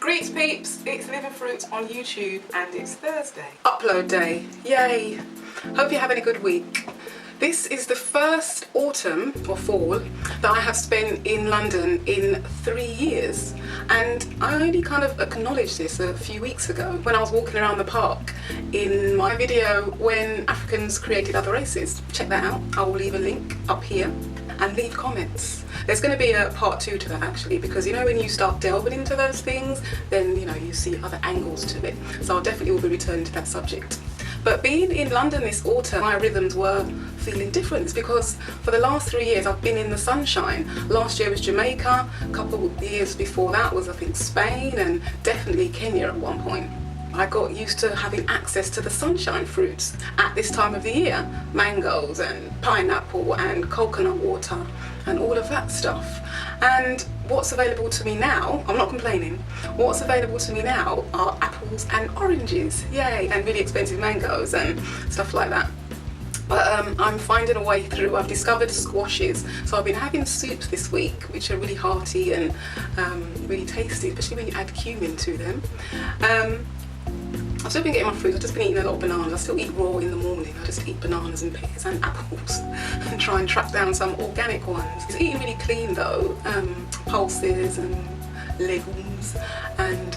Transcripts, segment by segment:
Greets peeps, it's Liver Fruit on YouTube and it's Thursday. Upload day, yay! Hope you're having a good week. This is the first autumn or fall that I have spent in London in 3 years, and I only kind of acknowledged this a few weeks ago when I was walking around the park in my video when Africans created other races. Check that out, I will leave a link up here and leave comments. There's going to be a part 2 to that actually, because you know when you start delving into those things, then you know you see other angles to it. So I'll definitely will be returning to that subject. But being in London this autumn, my rhythms were feeling different because for the last 3 years I've been in the sunshine. Last year was Jamaica, a couple of years before that was I think Spain, and definitely Kenya at one point. I got used to having access to the sunshine fruits at this time of the year. Mangoes and pineapple and coconut water and all of that stuff. And what's available to me now, I'm not complaining, what's available to me now are apples and oranges, yay, and really expensive mangoes and stuff like that. But I'm finding a way through. I've discovered squashes, so I've been having soups this week which are really hearty and really tasty, especially when you add cumin to them. I've still been getting my fruit. I've just been eating a lot of bananas. I still eat raw in the morning. I just eat bananas and pears and apples and try and track down some organic ones. It's eating really clean though, pulses and legumes and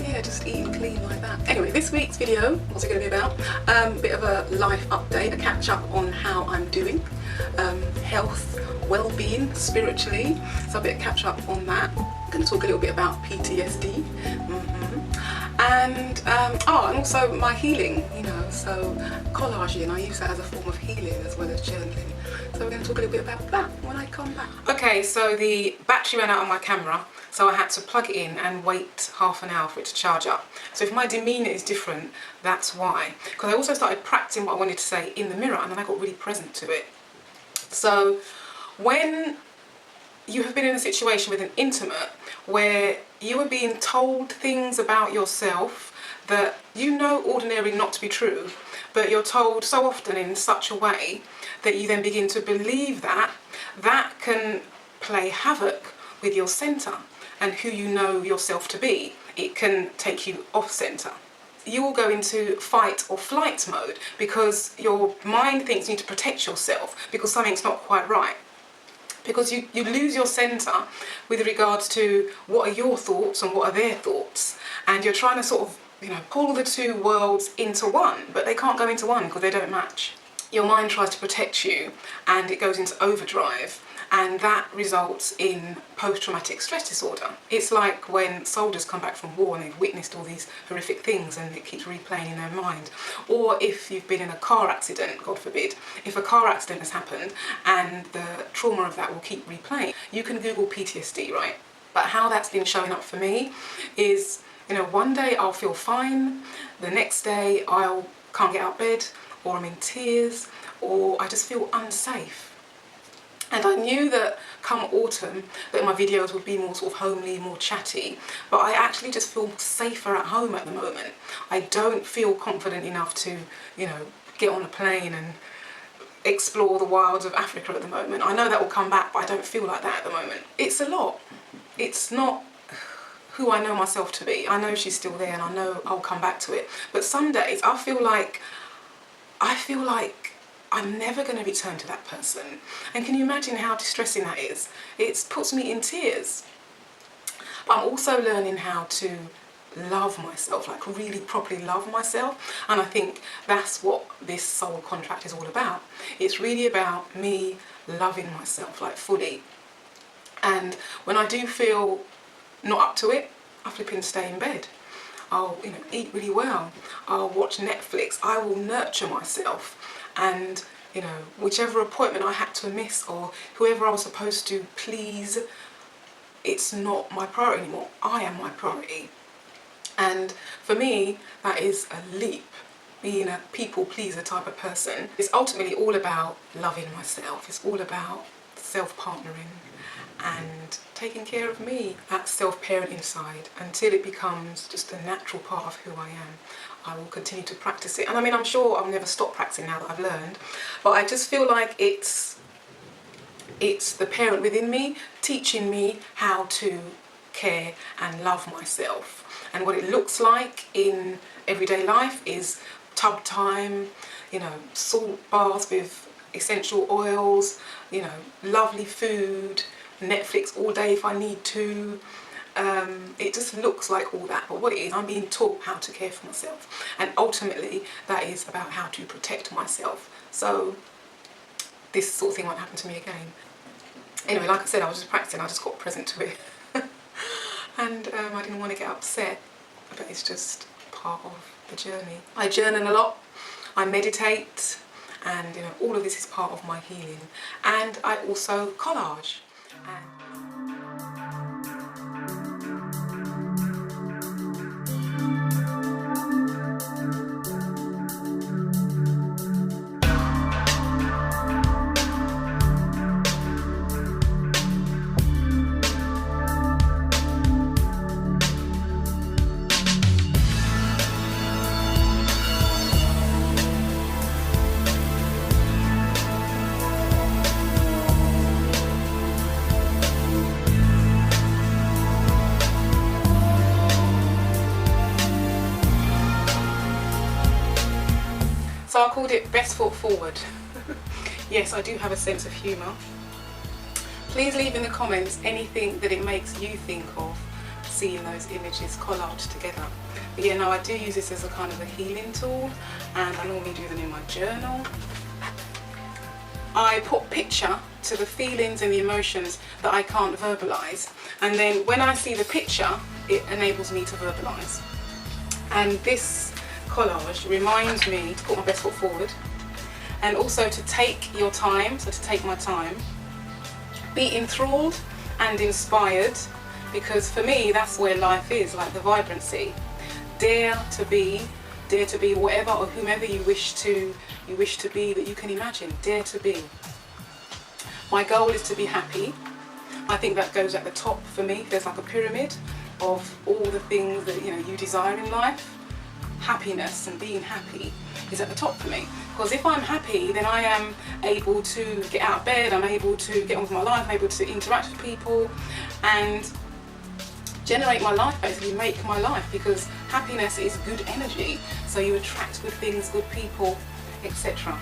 yeah, just eating clean like that. Anyway, this week's video, what's it going to be about? A bit of a life update, a catch up on how I'm doing, health, well-being, spiritually, so a bit of catch up on that. I'm going to talk a little bit about PTSD. And also my healing, you know, so collaging, I use that as a form of healing as well as journaling. So we're going to talk a little bit about that when I come back. Okay, so the battery ran out on my camera, so I had to plug it in and wait half an hour for it to charge up. So if my demeanour is different, that's why. Because I also started practicing what I wanted to say in the mirror, and then I got really present to it. So when you have been in a situation with an intimate where you are being told things about yourself that you know ordinarily not to be true, but you're told so often in such a way that you then begin to believe that, that can play havoc with your centre and who you know yourself to be. It can take you off centre. You will go into fight or flight mode because your mind thinks you need to protect yourself because something's not quite right. Because you lose your centre with regards to what are your thoughts and what are their thoughts, and you're trying to sort of, you know, pull the two worlds into one, but they can't go into one because they don't match. Your mind tries to protect you and it goes into overdrive, and that results in post-traumatic stress disorder. It's like when soldiers come back from war and they've witnessed all these horrific things and it keeps replaying in their mind. Or if you've been in a car accident, God forbid, if a car accident has happened and the trauma of that will keep replaying. You can Google PTSD, right? But how that's been showing up for me is, you know, one day I'll feel fine, the next day I can't get out of bed, or I'm in tears, or I just feel unsafe. And I knew that come autumn that my videos would be more sort of homely, more chatty, but I actually just feel safer at home at the moment. I don't feel confident enough to, you know, get on a plane and explore the wilds of Africa at the moment. I know that will come back, but I don't feel like that at the moment. It's a lot. It's not who I know myself to be. I know she's still there and I know I'll come back to it. But some days I feel like I'm never going to return to that person. And can you imagine how distressing that is? It puts me in tears. But I'm also learning how to love myself, like really properly love myself. And I think that's what this soul contract is all about. It's really about me loving myself, like fully. And when I do feel not up to it, I flip and stay in bed. I'll, you know, eat really well. I'll watch Netflix. I will nurture myself. And, you know, whichever appointment I had to miss or whoever I was supposed to please, it's not my priority anymore. I am my priority. And for me, that is a leap. Being a people pleaser type of person, it's ultimately all about loving myself. It's all about self-partnering and taking care of me, that self-parenting side, until it becomes just a natural part of who I am. I will continue to practice it, and I mean, I'm sure I'll never stop practicing now that I've learned, but I just feel like it's the parent within me teaching me how to care and love myself. And what it looks like in everyday life is tub time, you know, salt baths with essential oils, you know, lovely food, Netflix all day if I need to. It just looks like all that, but what it is, I'm being taught how to care for myself, and ultimately that is about how to protect myself, so this sort of thing won't happen to me again. Anyway, like I said, I was just practicing, I just got present to it and I didn't want to get upset, but it's just part of the journey. I journal a lot, I meditate, and you know, all of this is part of my healing. And I also collage. So I called it Best Foot Forward. Yes, I do have a sense of humour. Please leave in the comments anything that it makes you think of seeing those images collaged together. But yeah, no, I do use this as a kind of a healing tool, and I normally do them in my journal. I put picture to the feelings and the emotions that I can't verbalise, and then when I see the picture, it enables me to verbalise. And this collage reminds me to put my best foot forward, and also to take your time, so to take my time, be enthralled and inspired, because for me that's where life is, like the vibrancy. Dare to be whatever or whomever you wish to be, that you can imagine. Dare to be. My goal is to be happy. I think that goes at the top for me. There's like a pyramid of all the things that you desire in life. Happiness and being happy is at the top for me, because if I'm happy, then I am able to get out of bed, I'm able to get on with my life, I'm able to interact with people and generate my life, basically make my life, because happiness is good energy, so you attract good things, good people, etc.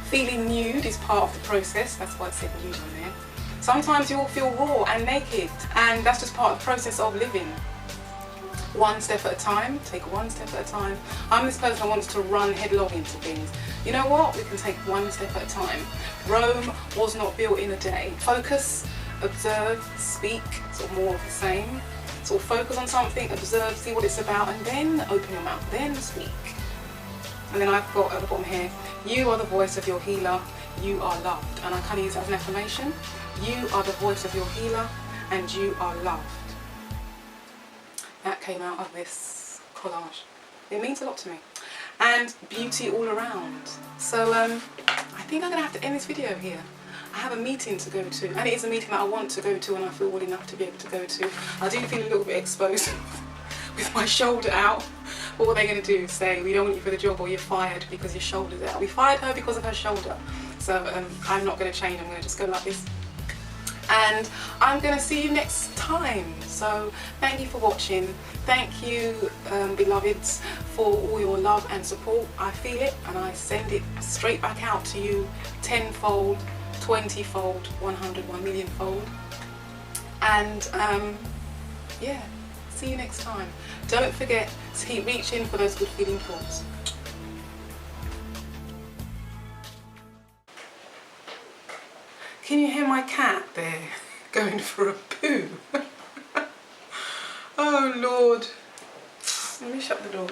Feeling nude is part of the process, that's why it said nude on there. Sometimes you'll feel raw and naked, and that's just part of the process of living. One step at a time, take one step at a time. I'm this person that wants to run headlong into things. You know what? We can take one step at a time. Rome was not built in a day. Focus, observe, speak, sort of more of the same. Sort of focus on something, observe, see what it's about, and then open your mouth, then speak. And then I've got at the bottom here, you are the voice of your healer, you are loved. And I kind of use that as an affirmation. You are the voice of your healer, and you are loved. That came out of this collage. It means a lot to me. And beauty all around. So I think I'm going to have to end this video here. I have a meeting to go to, and it is a meeting that I want to go to and I feel well enough to be able to go to. I do feel a little bit exposed with my shoulder out. What are they going to do? Say, we don't want you for the job, or you're fired because your shoulder's out. We fired her because of her shoulder. So I'm not going to change, I'm going to just go like this. And I'm going to see you next time. So thank you for watching. Thank you, beloveds, for all your love and support. I feel it and I send it straight back out to you, 10-fold, 20-fold, 100, 1 million-fold. And yeah, see you next time. Don't forget to keep reaching for those good feeling thoughts. Can you hear my cat there going for a poo? Oh Lord, let me shut the door.